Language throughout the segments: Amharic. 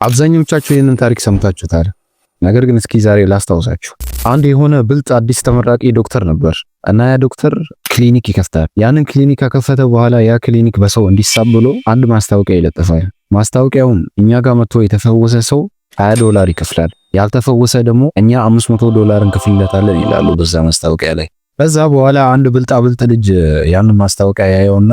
አብዛኞቻችሁ ይህንን ታሪክ ሰምታችሁታል። ነገር ግን እስኪ ዛሬ ላስታውሳችሁ። አንድ የሆነ ብልጥ አዲስ ተመራቂ ዶክተር ነበር እና ያ ዶክተር ክሊኒክ ይከፍታል። ያንን ክሊኒክ ከከፈተ በኋላ ያ ክሊኒክ በሰው እንዲሳብ ብሎ አንድ ማስታወቂያ ይለጥፋል። ማስታወቂያውን እኛ ጋር መጥቶ የተፈወሰ ሰው $20 ይከፍላል፣ ያልተፈወሰ ደግሞ እኛ $500 እንከፍልለታለን ይላሉ በዛ ማስታወቂያ ላይ። ከዛ በኋላ አንድ ብልጣ ልጅ ያንን ማስታወቂያ ያየውና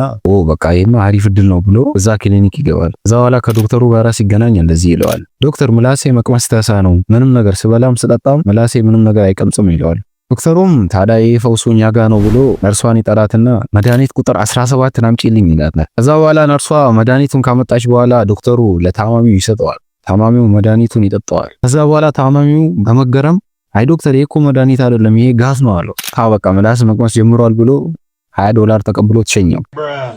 በቃ ይሄማ አሪፍ እድል ነው ብሎ እዛ ክሊኒክ ይገባል። ከዛ በኋላ ከዶክተሩ ጋር ሲገናኝ እንደዚህ ይለዋል፣ ዶክተር ምላሴ መቅመስ ተሳነው፣ ምንም ነገር ስበላም ስጠጣም ምላሴ ምንም ነገር አይቀምጽም ይለዋል። ዶክተሩም ታዲያ ይሄ ፈውሱ እኛ ጋር ነው ብሎ ነርሷን ይጠራትና መድኃኒት ቁጥር 17 አምጪልኝ ይላታል። ከዛ በኋላ ነርሷ መድኃኒቱን ካመጣች በኋላ ዶክተሩ ለታማሚው ይሰጠዋል። ታማሚው መድኃኒቱን ይጠጣዋል። ከዛ በኋላ ታማሚው በመገረም አይ ዶክተር ይሄ እኮ መድኃኒት አይደለም ይሄ ጋዝ ነው አለው። በቃ ምላስ መቅመስ ጀምሯል ብሎ $20 ተቀብሎ ተሸኘው።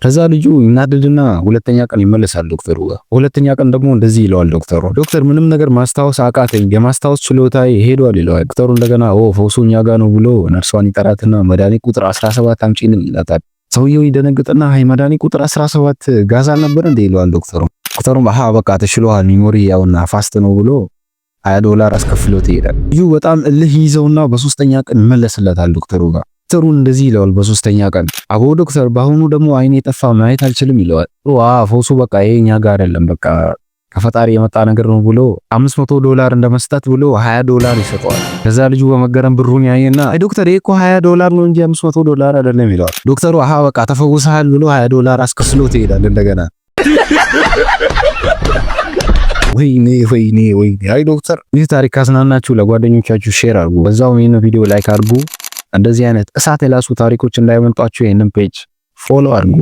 ከዛ ልጁ ይናደድና ሁለተኛ ቀን ይመለሳል ዶክተሩ ጋር። ሁለተኛ ቀን ደግሞ እንደዚህ ይለዋል ዶክተሩ፣ ዶክተር ምንም ነገር ማስታወስ አቃተኝ፣ የማስታወስ ችሎታዬ ሄዷል ይለዋል። ዶክተሩ እንደገና ፈውሱ እኛ ጋር ነው ብሎ ነርሷን ይጠራትና መድኃኒት ቁጥር 17 አምጪልኝ ይላታል። ሰውየው ይደነግጥና አይ መድኃኒት ቁጥር 17 ጋዝ አልነበር እንዴ ይለዋል ዶክተሩ። ዶክተሩም በቃ ተሽሎሃል ሚሞሪ ያውና ፋስት ነው ብሎ $20 አስከፍሎት ይሄዳል። ልጁ በጣም እልህ ይዘውና በሶስተኛ ቀን ይመለስለታል ዶክተሩ ጋር። ዶክተሩ እንደዚህ ይለዋል በሶስተኛ ቀን፣ አቦ ዶክተር በአሁኑ ደግሞ አይኔ ጠፋ ማየት አልችልም ይለዋል። ፈውሱ በቃ ይሄ እኛ ጋር አይደለም በቃ ከፈጣሪ የመጣ ነገር ነው ብሎ $500 እንደመስጠት ብሎ $20 ይሰጠዋል። ከዛ ልጁ በመገረም ብሩን ያየና አይ ዶክተር ይሄ እኮ $20 ነው እንጂ $500 አይደለም ይለዋል። ዶክተሩ በቃ ተፈውሰሃል ብሎ $20 አስከፍሎት ይሄዳል እንደገና። ወይኔ አይ ዶክተር። ይህ ታሪክ ካዝናናችሁ ለጓደኞቻችሁ ሼር አድርጉ፣ በዛው ይህን ቪዲዮ ላይክ አድርጉ። እንደዚህ አይነት እሳት የላሱ ታሪኮች እንዳይመልጧችሁ ይህንን ፔጅ ፎሎ አድርጉ።